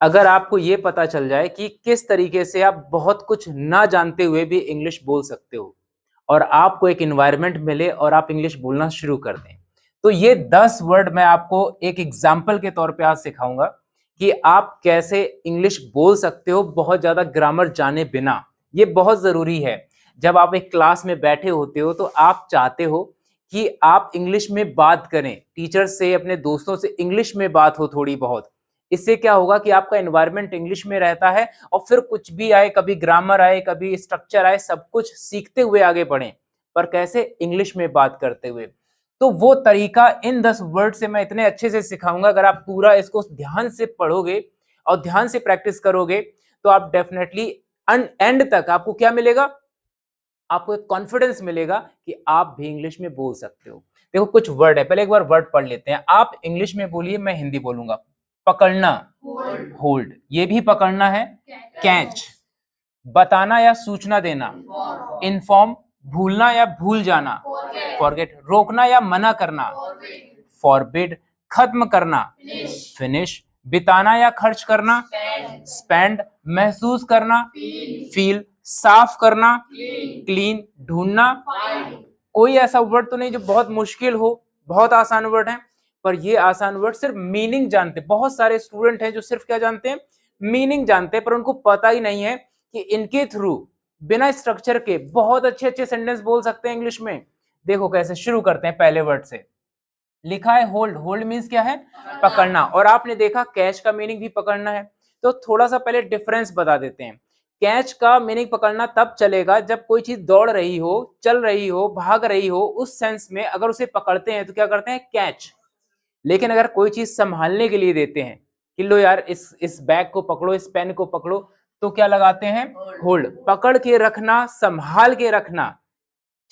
अगर आपको ये पता चल जाए कि किस तरीके से आप बहुत कुछ ना जानते हुए भी इंग्लिश बोल सकते हो और आपको एक एनवायरनमेंट मिले और आप इंग्लिश बोलना शुरू कर दें, तो ये 10 वर्ड मैं आपको एक एग्जाम्पल के तौर पे आज सिखाऊंगा कि आप कैसे इंग्लिश बोल सकते हो बहुत ज्यादा ग्रामर जाने बिना। ये बहुत जरूरी है। जब आप एक क्लास में बैठे होते हो तो आप चाहते हो कि आप इंग्लिश में बात करें, टीचर से, अपने दोस्तों से इंग्लिश में बात हो थोड़ी बहुत। इससे क्या होगा कि आपका एनवायरनमेंट इंग्लिश में रहता है और फिर कुछ भी आए, कभी ग्रामर आए, कभी स्ट्रक्चर आए, सब कुछ सीखते हुए आगे बढ़े, पर कैसे? इंग्लिश में बात करते हुए। तो वो तरीका इन 10 वर्ड से मैं इतने अच्छे से सिखाऊंगा, अगर आप पूरा इसको ध्यान से पढ़ोगे और ध्यान से प्रैक्टिस करोगे तो आप डेफिनेटली एंड तक आपको क्या मिलेगा? आपको एक कॉन्फिडेंस मिलेगा कि आप भी इंग्लिश में बोल सकते हो। देखो कुछ वर्ड है, पहले एक बार वर्ड पढ़ लेते हैं। आप इंग्लिश में बोलिए, मैं हिंदी बोलूंगा। पकड़ना, होल्ड। ये भी पकड़ना है। कैच, बताना या सूचना देना। इन्फॉर्म, भूलना या भूल जाना। फॉरगेट, रोकना या मना करना। फॉरबिड, खत्म करना। फिनिश, बिताना या खर्च करना। स्पेंड, महसूस करना। फील, साफ करना। क्लीन, ढूंढना। कोई ऐसा वर्ड तो नहीं जो बहुत मुश्किल हो, बहुत आसान वर्ड है। पर ये आसान वर्ड सिर्फ मीनिंग जानते, बहुत सारे स्टूडेंट हैं जो सिर्फ क्या जानते हैं? मीनिंग जानते हैं, पर उनको पता ही नहीं है कि इनके थ्रू बिना स्ट्रक्चर के बहुत अच्छे अच्छे सेंटेंस बोल सकते हैं इंग्लिश में। देखो कैसे, शुरू करते हैं पहले वर्ड से। लिखा है होल्ड। होल्ड मीन्स क्या है? पकड़ना। और आपने देखा कैच का मीनिंग भी पकड़ना है। तो थोड़ा सा पहले डिफरेंस बता देते हैं। कैच का मीनिंग पकड़ना तब चलेगा जब कोई चीज दौड़ रही हो, चल रही हो, भाग रही हो, उस सेंस में अगर उसे पकड़ते हैं तो क्या करते हैं? कैच। लेकिन अगर कोई चीज संभालने के लिए देते हैं कि लो यार इस बैग को पकड़ो, इस पेन को पकड़ो, तो क्या लगाते हैं? होल्ड। पकड़ के रखना, संभाल के रखना,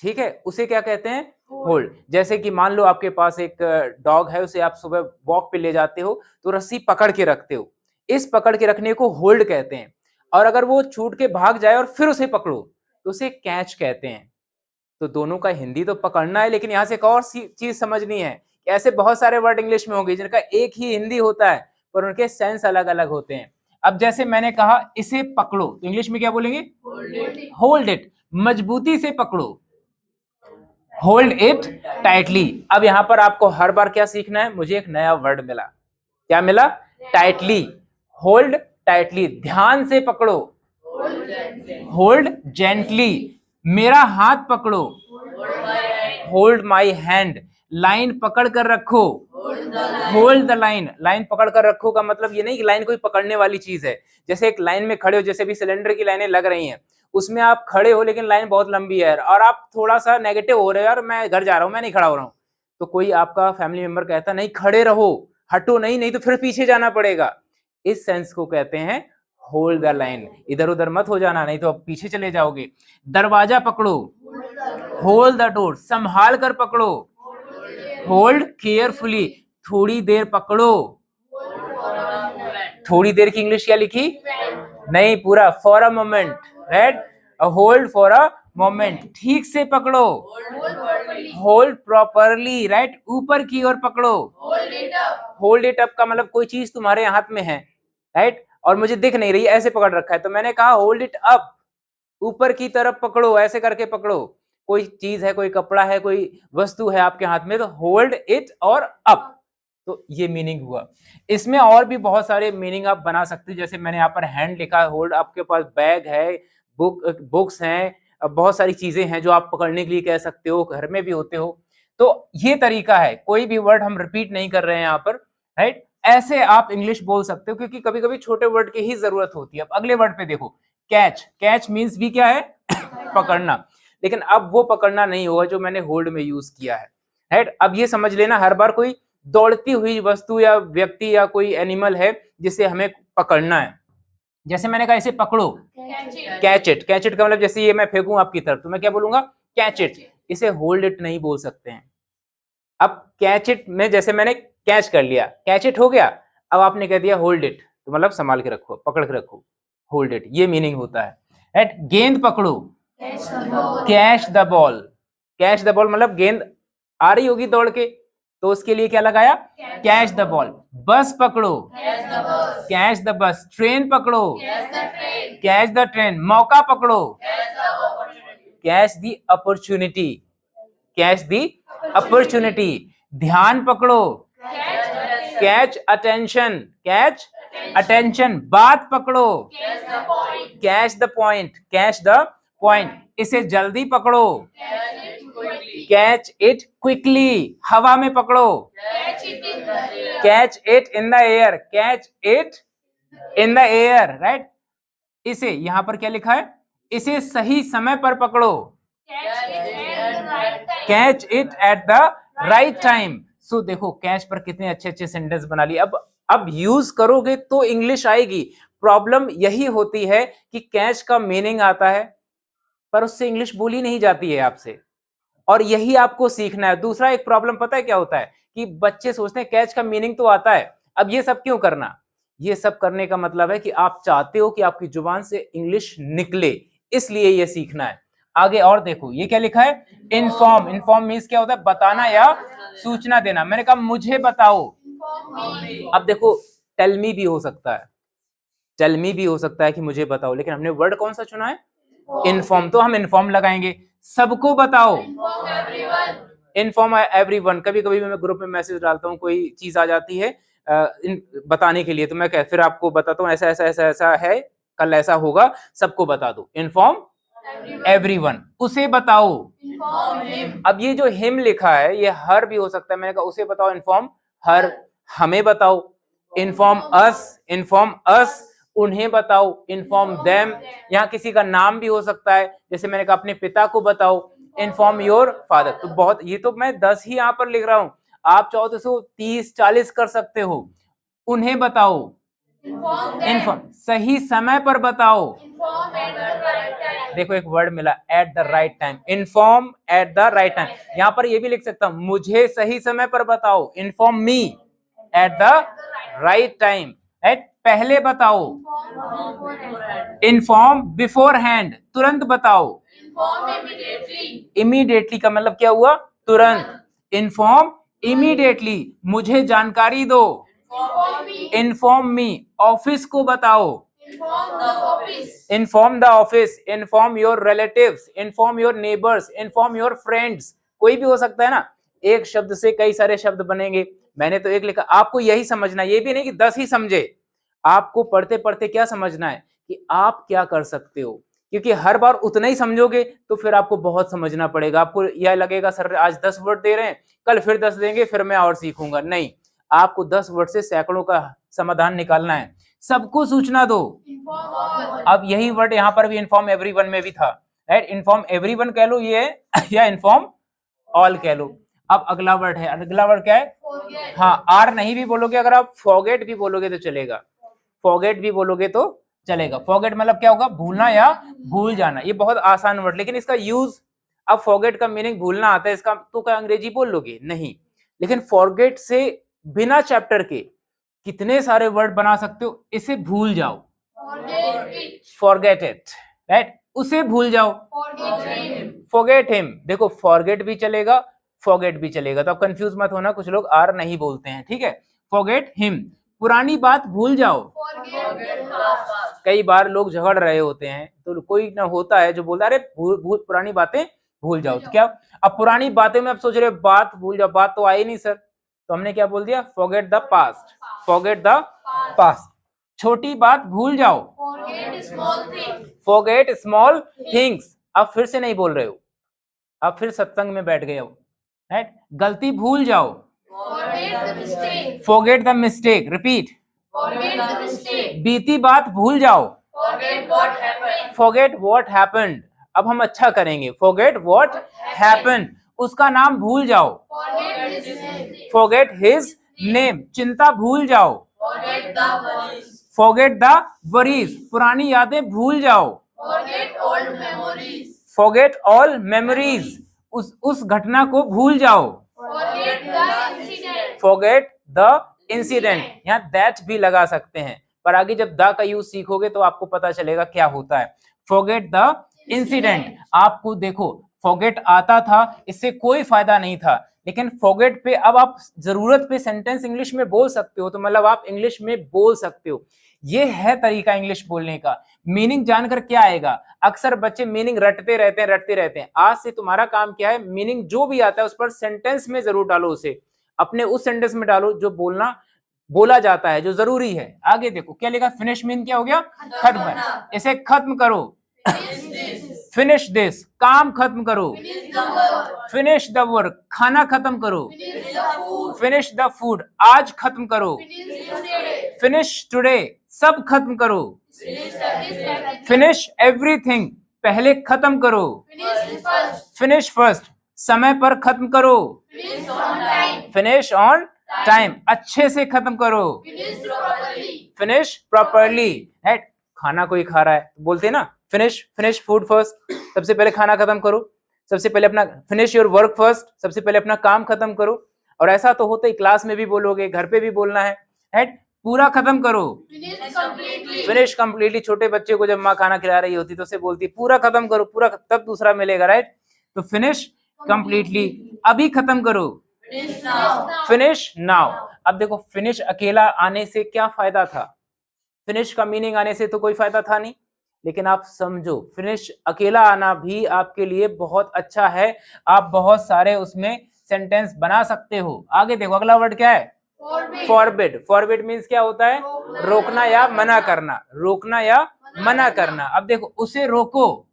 ठीक है, उसे क्या कहते हैं? होल्ड। जैसे कि मान लो आपके पास एक डॉग है, उसे आप सुबह वॉक पे ले जाते हो तो रस्सी पकड़ के रखते हो, इस पकड़ के रखने को होल्ड कहते हैं। और अगर वो छूट के भाग जाए और फिर उसे पकड़ो तो उसे कैच कहते हैं। तो दोनों का हिंदी तो पकड़ना है, लेकिन यहाँ से एक और चीज समझनी है कि ऐसे बहुत सारे वर्ड इंग्लिश में होंगे जिनका एक ही हिंदी होता है पर उनके सेंस अलग अलग होते हैं। अब जैसे मैंने कहा इसे पकड़ो, तो इंग्लिश में क्या बोलेंगे? Hold it. मजबूती से पकड़ो, होल्ड इट टाइटली। अब यहां पर आपको हर बार क्या सीखना है? मुझे एक नया वर्ड मिला। क्या मिला? टाइटली। होल्ड टाइटली, ध्यान से पकड़ो। होल्ड जेंटली, मेरा हाथ पकड़ो। होल्ड माई हैंड, लाइन पकड़ कर रखो। होल्ड द लाइन, लाइन पकड़ कर रखो का मतलब ये नहीं कि लाइन कोई पकड़ने वाली चीज है। जैसे एक लाइन में खड़े हो, जैसे भी सिलेंडर की लाइनें लग रही हैं, उसमें आप खड़े हो लेकिन लाइन बहुत लंबी है और आप थोड़ा सा नेगेटिव हो रहे हो, यार मैं घर जा रहा हूं, मैं नहीं खड़ा हो रहा हूं, तो कोई आपका फैमिली मेंबर कहता नहीं खड़े रहो, हटो नहीं, नहीं तो फिर पीछे जाना पड़ेगा। इस सेंस को कहते हैं होल्ड द लाइन। इधर उधर मत हो जाना, नहीं तो आप पीछे चले जाओगे। दरवाजा पकड़ो, होल्ड द डोर, संभाल कर पकड़ो। होल्ड केयरफुली, थोड़ी देर पकड़ो। थोड़ी देर की इंग्लिश क्या लिखी? नहीं, पूरा for a moment, right? Hold for a moment, ठीक से पकड़ो। Hold properly, right? ऊपर की ओर पकड़ो। होल्ड इट अप का मतलब कोई चीज तुम्हारे हाथ में है, राइट, और मुझे दिख नहीं रही, ऐसे पकड़ रखा है, तो मैंने कहा होल्ड इट अप, ऊपर की तरफ पकड़ो, ऐसे करके पकड़ो। कोई चीज है, कोई कपड़ा है, कोई वस्तु है आपके हाथ में, तो होल्ड इट और अप। तो ये मीनिंग हुआ। इसमें और भी बहुत सारे मीनिंग आप बना सकते हैं, जैसे मैंने यहाँ पर हैंड लिखा है, होल्ड। आपके पास बैग है, बुक्स हैं, बहुत सारी चीजें हैं जो आप पकड़ने के लिए कह सकते हो, घर में भी होते हो। तो ये तरीका है, कोई भी वर्ड हम रिपीट नहीं कर रहे हैं यहाँ पर, राइट? ऐसे आप इंग्लिश बोल सकते हो, क्योंकि कभी कभी छोटे वर्ड की ही जरूरत होती है। अब अगले वर्ड पे देखो, कैच। कैच मीन्स भी क्या है? पकड़ना। लेकिन अब वो पकड़ना नहीं होगा जो मैंने होल्ड में यूज किया है, राइट? अब ये समझ लेना, हर बार कोई दौड़ती हुई वस्तु या व्यक्ति या कोई एनिमल है जिसे हमें पकड़ना है। जैसे मैंने कहा इसे पकड़ो, कैच इट। कैच इट का मतलब जैसे ये मैं फेंकूं आपकी तरफ तो मैं क्या बोलूंगा? Catch it. इसे होल्ड इट नहीं बोल सकते हैं। अब कैच इट में जैसे मैंने कैच कर लिया, कैच इट हो गया, अब आपने कह दिया होल्ड इट, तो मतलब संभाल के रखो, पकड़ के रखो, होल्ड इट, ये मीनिंग होता है, राइट? गेंद पकड़ो, catch the ball. Catch the ball मतलब गेंद आ रही होगी दौड़ के, तो उसके लिए क्या लगाया, कैच द बॉल। बस पकड़ो, कैच द बस। ट्रेन पकड़ो, कैच द ट्रेन। मौका पकड़ो, catch the opportunity, catch the opportunity. ध्यान पकड़ो, कैच अटेंशन, कैच अटेंशन। बात पकड़ो, catch the point, catch the point. इसे जल्दी पकड़ो, कैच इट क्विकली। हवा में पकड़ो, catch it in the air, catch it in the air, right. इसे यहां पर क्या लिखा है, इसे सही समय पर पकड़ो, catch it at the right time. So देखो कैच पर कितने अच्छे अच्छे सेंटेंस बना लिए। अब यूज करोगे तो इंग्लिश आएगी। प्रॉब्लम यही होती है कि कैच का मीनिंग आता है पर उससे इंग्लिश बोली नहीं जाती है आपसे, और यही आपको सीखना है। दूसरा एक प्रॉब्लम पता है क्या होता है कि बच्चे सोचते हैं कैच का मीनिंग तो आता है, अब ये सब क्यों करना। ये सब करने का मतलब है कि आप चाहते हो कि आपकी जुबान से इंग्लिश निकले, इसलिए ये सीखना है। आगे और देखो ये क्या लिखा है, इन्फॉर्म। इन्फॉर्म मीन्स क्या होता है, बताना या सूचना देना। मैंने कहा मुझे बताओ। अब देखो टेल मी भी हो सकता है, टेल मी भी हो सकता है कि मुझे बताओ, लेकिन हमने वर्ड कौन सा चुना है, इन्फॉर्म, तो हम इन्फॉर्म लगाएंगे। सबको बताओ, इन्फॉर्म एवरीवन। कभी कभी मैं ग्रुप में मैसेज डालता हूँ, कोई चीज आ जाती है बताने के लिए, तो मैं फिर आपको बताता हूँ ऐसा ऐसा ऐसा ऐसा है, कल ऐसा होगा, सबको बता दो। Inform everyone. उसे बताओ, अब ये जो हिम लिखा है ये हर भी हो सकता है। मैंने कहा उसे बताओ, इन्फॉर्म हर। हमें बताओ, इन्फॉर्म अस, इन्फॉर्म अस। उन्हें बताओ, इन्फॉर्म देम। यहाँ किसी का नाम भी हो सकता है, जैसे मैंने कहा अपने पिता को बताओ, इन्फॉर्म योर फादर। तो बहुत, ये तो मैं 10 ही यहाँ पर लिख रहा हूँ, आप चाहो तो इसको 30-40 कर सकते हो। उन्हें बताओ, इन्फॉर्म सही समय पर बताओ। देखो एक वर्ड मिला, eight the right time. Inform eight the right time. यहाँ पर ये भी लिख सकता हूं, मुझे सही समय पर बताओ, inform me at the right time, right. पहले बताओ, इन्फॉर्म बिफोर हैंड, तुरंत बताओ। इमीडिएटली का मतलब क्या हुआ, तुरंत। इन्फॉर्म इमीडिएटली, मुझे जानकारी दो, इन्फॉर्म मी। ऑफिस को बताओ, inform the office. Inform your relatives, inform your neighbours, inform your friends. कोई भी हो सकता है ना, एक शब्द से कई सारे शब्द बनेंगे। मैंने तो एक लिखा, आपको यही समझना, ये भी नहीं कि 10 ही समझे। आपको पढ़ते पढ़ते क्या समझना है कि आप क्या कर सकते हो, क्योंकि हर बार उतना ही समझोगे तो फिर आपको बहुत समझना पड़ेगा। आपको यह लगेगा सर आज 10 वर्ड दे रहे हैं, कल फिर 10 देंगे, फिर मैं और सीखूंगा। नहीं, आपको 10 वर्ड से सैकड़ों का समाधान निकालना है। सबको सूचना दो। अब यही वर्ड यहाँ पर भी इन्फॉर्म एवरीवन में भी था, राइट। इन्फॉर्म एवरीवन कह लो ये या इन्फॉर्म ऑल कह लो। अब अगला वर्ड है, अगला वर्ड क्या है, हाँ आर नहीं भी बोलोगे, अगर आप फॉरगेट भी बोलोगे तो चलेगा, फॉरगेट भी बोलोगे तो चलेगा। फॉरगेट मतलब क्या होगा, भूलना या भूल जाना। ये बहुत आसान वर्ड, लेकिन इसका यूज, अब फॉरगेट का मीनिंग भूलना आता है, इसका तो क्या अंग्रेजी बोल लोगे, नहीं। लेकिन फॉरगेट से बिना चैप्टर के कितने सारे वर्ड बना सकते हो। इसे भूल जाओ, फॉरगेट इट, राइट। उसे भूल जाओ, फॉरगेट हिम। देखो फॉरगेट भी चलेगा, फॉरगेट भी चलेगा, तो आप कंफ्यूज मत होना, कुछ लोग आर नहीं बोलते हैं, ठीक है। फॉरगेट हिम, पुरानी बात भूल जाओ। कई बार लोग झगड़ रहे होते हैं तो कोई ना होता है जो बोलता है अरे पुरानी बातें भूल जाओ, तो क्या अब पुरानी बातें में आप सोच रहे बात भूल जाओ, बात तो आई नहीं सर, तो हमने क्या बोल दिया, forget the past, forget the past. छोटी बात भूल जाओ, फॉरगेट स्मॉल थिंग्स। आप फिर से नहीं बोल रहे हो, आप फिर सत्संग में बैठ गए हो, राइट। गलती भूल जाओ, फॉरगेट द मिस्टेक, रिपीट, बीती बात भूल जाओ, फॉरगेट व्हाट हैपेंड। अब हम अच्छा करेंगे, फॉरगेट व्हाट हैपेंड, उसका नाम भूल जाओ, फॉरगेट हिज नेम। चिंता भूल जाओ, फॉरगेट द वरीज, पुरानी यादें भूल जाओ, फॉरगेट ऑल मेमोरीज, उस घटना को भूल जाओ, फॉरगेट द इंसिडेंट। यहाँ दैट भी लगा सकते हैं, पर आगे जब द का यूज सीखोगे तो आपको पता चलेगा क्या होता है। फॉरगेट द इंसिडेंट, आपको देखो फॉरगेट आता था, इससे कोई फायदा नहीं था, लेकिन फॉरगेट पे अब आप जरूरत पे सेंटेंस इंग्लिश में बोल सकते हो, तो मतलब आप इंग्लिश में बोल सकते हो। ये है तरीका इंग्लिश बोलने का। मीनिंग जानकर क्या आएगा, अक्सर बच्चे मीनिंग रटते रहते हैं। आज से तुम्हारा काम क्या है, मीनिंग जो भी आता है उस पर सेंटेंस में जरूर डालो, उसे अपने उस सेंटेंस में डालो जो बोला जाता है, जो जरूरी है। आगे देखो क्या लिखा, फिनिश मीन क्या हो गया, खत्म। इसे खत्म करो, फिनिश दिस, काम खत्म करो, फिनिश द वर्क, खाना खत्म करो, फिनिश द फूड, आज खत्म करो, फिनिश टुडे, सब खत्म करो, फिनिश एवरीथिंग, पहले खत्म करो, फिनिश फर्स्ट, समय पर खत्म करो, फिनिश ऑन टाइम, अच्छे से खत्म करो, फिनिश प्रॉपरली। राइट, खाना कोई खा रहा है बोलते हैं ना, फिनिश फूड फर्स्ट, सबसे पहले खाना खत्म करो, सबसे पहले अपना फिनिश योर वर्क फर्स्ट, सबसे पहले अपना काम खत्म करो। और ऐसा तो होता ही, क्लास में भी बोलोगे, घर पे भी बोलना है, राइट, पूरा खत्म करो, फिनिश कंप्लीटली। छोटे बच्चे को जब माँ खाना खिला रही होती तो उसे बोलती पूरा खत्म करो, पूरा, तब दूसरा मिलेगा, राइट। तो फिनिश कंप्लीटली, अभी खत्म करो, फिनिश नाउ। अब देखो फिनिश अकेला आने से क्या फायदा था, फिनिश का मीनिंग आने से तो कोई फायदा था नहीं, लेकिन आप समझो फिनिश अकेला आना भी आपके लिए बहुत अच्छा है, आप बहुत सारे उसमें सेंटेंस बना सकते हो। आगे देखो अगला वर्ड क्या है, फॉरबिड। फॉरबिड मीन्स क्या होता है, रोकना या मना करना, रोकना या मना करना। अब देखो उसे रोको,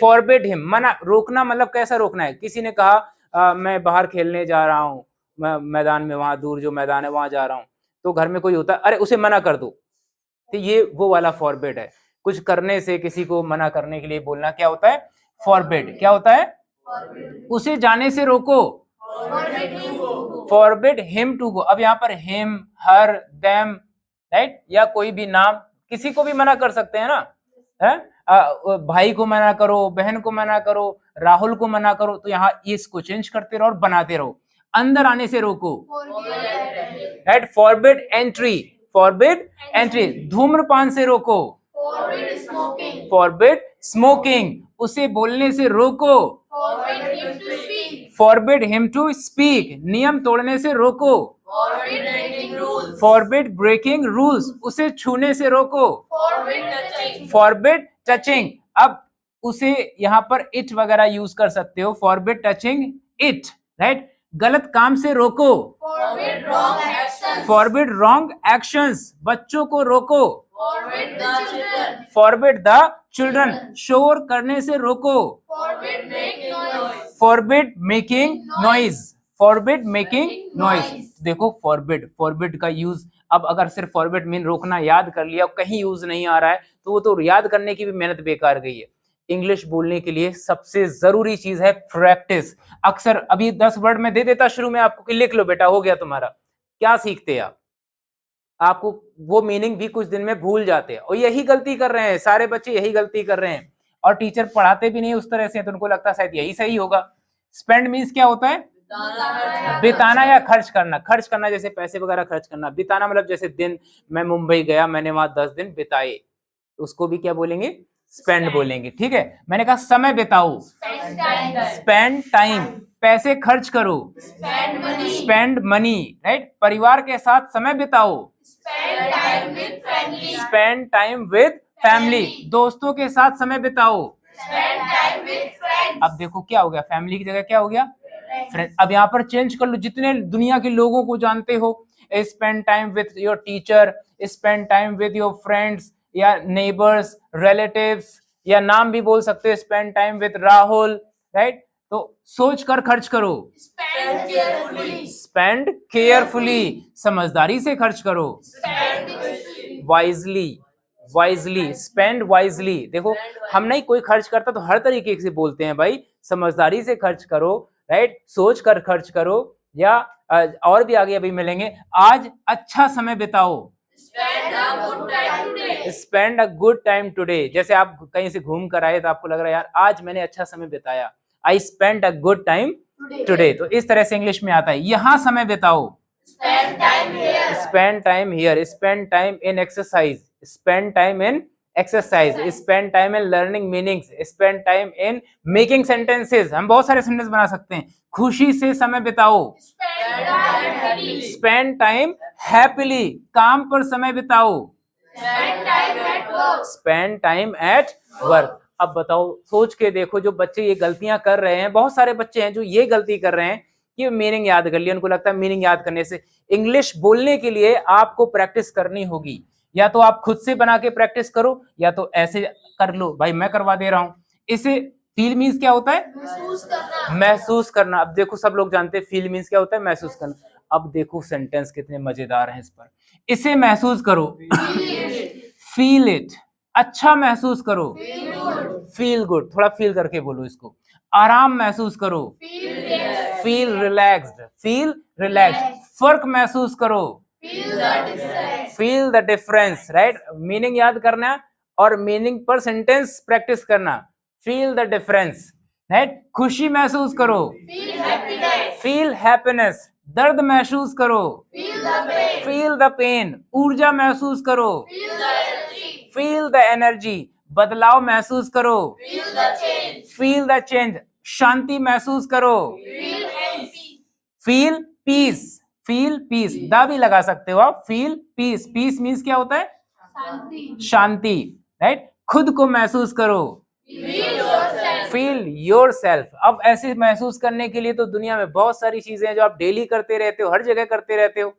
फॉरबिड हिम, मना, रोकना मतलब कैसा रोकना है, किसी ने कहा मैं बाहर खेलने जा रहा हूँ, मैं मैदान में, वहां दूर जो मैदान है वहां जा रहा हूँ, तो घर में कोई होता है, अरे उसे मना कर दो, तो ये वो वाला फॉरबिड है। कुछ करने से किसी को मना करने के लिए बोलना क्या होता है, फॉरबिड। क्या होता है, उसे जाने से रोको, फॉरबिड हिम टू गो। अब यहाँ पर हिम, हर, देम, राइट, या कोई भी नाम, किसी को भी मना कर सकते हैं ना, है? भाई को मना करो, बहन को मना करो, राहुल को मना करो, तो यहाँ इसको चेंज करते रहो और बनाते रहो। अंदर आने से रोको, right, forbid entry, forbid entry. धूम्रपान से रोको, फॉरबिड स्मोकिंग, उसे बोलने से रोको, फॉरबिड हिम टू स्पीक, नियम तोड़ने से रोको, फॉरबिड ब्रेकिंग रूल्स, उसे छूने से रोको, फॉरबिड टचिंग। अब उसे यहाँ पर इट वगैरह यूज कर सकते हो, फॉरबिड टचिंग इट, राइट, गलत काम से रोको, फॉरबिड रॉन्ग एक्शंस, बच्चों को रोको, फॉरबिड द चिल्ड्रन, शोर करने से रोको, forbid making noise, forbid making noise. देखो फॉरबिड का यूज, अब अगर सिर्फ फॉरबिड मीन रोकना याद कर लिया, कहीं यूज नहीं आ रहा है, तो वो तो याद करने की भी मेहनत बेकार गई है। इंग्लिश बोलने के लिए सबसे जरूरी चीज है प्रैक्टिस। अक्सर अभी 10 वर्ड में दे देता शुरू में आपको कि लिख लो बेटा, हो गया तुम्हारा। क्या सीखते आप, आपको वो मीनिंग भी कुछ दिन में भूल जाते हैं, और यही गलती कर रहे हैं सारे बच्चे, यही गलती कर रहे हैं। और टीचर पढ़ाते भी नहीं उस तरह से, तो उनको लगता है शायद यही सही होगा। स्पेंड मीन्स क्या होता है, बिताना या खर्च करना। खर्च करना जैसे पैसे वगैरह खर्च करना, बिताना मतलब जैसे दिन, मैं मुंबई गया, मैंने वहां 10 दिन बिताए, उसको भी क्या बोलेंगे, स्पेंड बोलेंगे, ठीक है। मैंने कहा समय बिताओ, स्पेंड टाइम, पैसे खर्च करो, स्पेंड मनी, राइट, परिवार के साथ समय बिताओ, स्पेंड टाइम विद फैमिली, दोस्तों के साथ समय बिताओ, अब देखो क्या हो गया, फैमिली की जगह क्या हो गया, फ्रेंड। अब यहाँ पर चेंज कर लो, जितने दुनिया के लोगों को जानते हो, spend time with your teacher, spend time with your friends या नेबर्स, रिलेटिव्स, या नाम भी बोल सकते हो, spend time with Rahul, right. तो सोच कर खर्च करो, स्पेंड केयरफुली, समझदारी से खर्च करो, वाइजली, स्पेंड वाइजली। देखो हम नहीं, कोई खर्च करता तो हर तरीके से बोलते हैं भाई, समझदारी से खर्च करो, राइट, सोच कर खर्च करो, या और भी आगे अभी मिलेंगे। आज अच्छा समय बिताओ, spend a good time today. जैसे आप कहीं से घूम कर आए तो आपको लग रहा है यार आज मैंने अच्छा समय बिताया, I spend a good time today. तो इस तरह से इंग्लिश में आता है, यहाँ समय बिताओ, spend time here, spend time in exercise, spend time in exercise, spend time in learning meanings, spend time in making sentences, हम बहुत सारे सेंटेंस बना सकते हैं। खुशी से समय बिताओ, स्पेंड टाइम हैप्पीली, काम पर समय बिताओ, स्पेंड टाइम एट वर्क। अब बताओ, सोच के देखो, जो बच्चे ये गलतियां कर रहे हैं, बहुत सारे बच्चे हैं जो ये गलती कर रहे हैं कि मीनिंग याद कर लिया, उनको लगता है मीनिंग याद करने से। इंग्लिश बोलने के लिए आपको प्रैक्टिस करनी होगी, या तो आप खुद से बना के प्रैक्टिस करो, या तो ऐसे कर लो। भाई मैं करवा दे रहा हूं। इसे फील मीन्स क्या होता है? महसूस करना। अब देखो, सब लोग जानते हैं फील मीन्स क्या होता है, महसूस करना। अब देखो सेंटेंस कितने मजेदार हैं इस पर। इसे महसूस करो, फील इट, अच्छा महसूस करो, फील गुड, थोड़ा फील करके बोलो इसको। आराम महसूस करो, फील रिलैक्स्ड, फील रिलैक्स्ड। फर्क महसूस करो, feel the difference, right. Meaning याद करना और मीनिंग पर सेंटेंस प्रैक्टिस करना, फील द डिफरेंस, राइट। खुशी महसूस करो, फील हैप्पीनेस। दर्द महसूस करो, फील द पेन। ऊर्जा महसूस करो, फील द एनर्जी। बदलाव महसूस करो, फील द चेंज। शांति महसूस करो, feel peace, feel peace. The भी लगा सकते हो आप, फील पीस। पीस मीन्स क्या होता है? शांति, राइट। खुद को महसूस करो, फील योर सेल्फ। अब ऐसे महसूस करने के लिए तो दुनिया में बहुत सारी चीजें हैं जो आप डेली करते रहते हो, हर जगह करते रहते हो,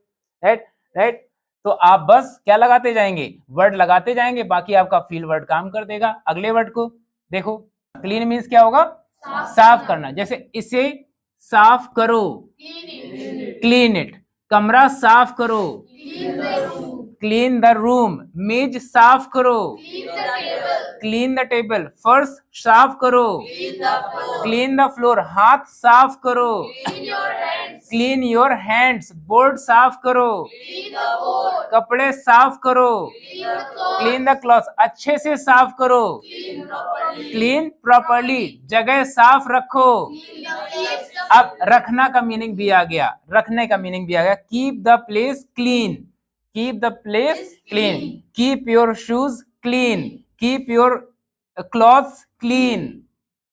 राइट राइट। तो आप बस क्या लगाते जाएंगे? वर्ड लगाते जाएंगे, बाकी आपका फील वर्ड काम कर देगा। अगले वर्ड को देखो, क्लीन मीन्स क्या होगा? साफ करना। जैसे इसे साफ करो, क्लीन इट। कमरा साफ करो, क्लीन द रूम। मेज साफ करो, क्लीन द टेबल। फर्श साफ करो, क्लीन द फ्लोर। हाथ साफ करो, क्लीन योर हैंड्स। बोर्ड साफ करो, कपड़े साफ करो, क्लीन द क्लॉथ। अच्छे से साफ करो, क्लीन प्रॉपर्ली। जगह साफ रखो। अब रखना का मीनिंग भी आ गया, रखने का मीनिंग भी आ गया। Keep the place clean, keep the place clean. Keep your shoes clean, keep your clothes clean,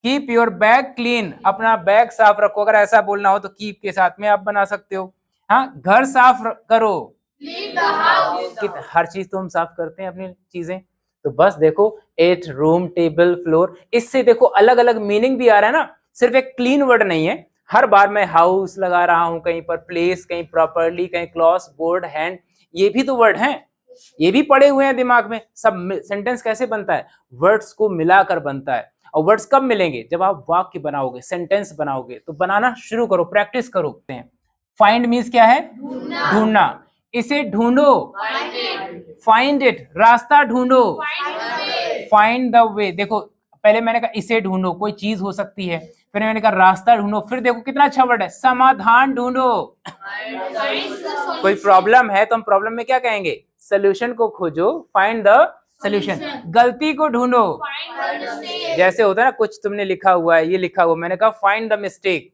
keep your bag clean. अपना बैग साफ रखो। अगर ऐसा बोलना हो तो कीप के साथ में आप बना सकते हो। हाँ, घर साफ करो, हर चीज तो हम साफ करते हैं अपनी चीजें। तो बस देखो, एट, रूम, टेबल, फ्लोर। इससे देखो अलग अलग मीनिंग भी आ रहा है ना, सिर्फ एक क्लीन वर्ड नहीं है। हर बार मैं हाउस लगा रहा हूं, कहीं पर प्लेस, कहीं प्रॉपर्ली, कहीं क्लॉथ, बोर्ड, हैंड, ये भी तो वर्ड हैं, ये भी पड़े हुए हैं दिमाग में। सब सेंटेंस कैसे बनता है? वर्ड्स को मिलाकर बनता है। और वर्ड्स कब मिलेंगे? जब आप वाक्य बनाओगे, सेंटेंस बनाओगे। तो बनाना शुरू करो, प्रैक्टिस करो। फाइंड मीन्स क्या है? ढूंढना। इसे ढूंढो, फाइंड इट। रास्ता ढूंढो, फाइंड द वे। देखो, पहले मैंने कहा इसे ढूंढो, कोई चीज हो सकती है। फिर मैंने कहा रास्ता ढूंढो। फिर देखो कितना अच्छा वर्ड है, समाधान ढूंढो। कोई प्रॉब्लम है तो हम प्रॉब्लम में क्या कहेंगे? सोल्यूशन को खोजो, फाइंड द सोल्यूशन। गलती को ढूंढो। जैसे होता है ना, कुछ तुमने लिखा हुआ है, ये लिखा हुआ, मैंने कहा फाइंड द मिस्टेक,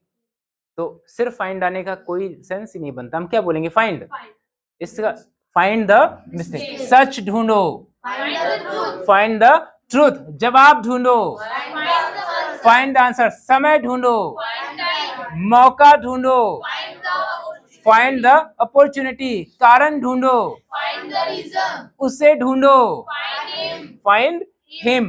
तो सिर्फ फाइंड आने का कोई सेंस ही नहीं बनता। हम क्या बोलेंगे? फाइंड। इसका फाइंड द मिस्टेक। सच ढूंढो, फाइंड द ट्रूथ। जवाब ढूंढो, फाइंड द आंसर। समय ढूंढो, मौका ढूंढो, फाइंड द अपॉर्चुनिटी। कारण ढूंढो, उसे ढूंढो, फाइंड हिम।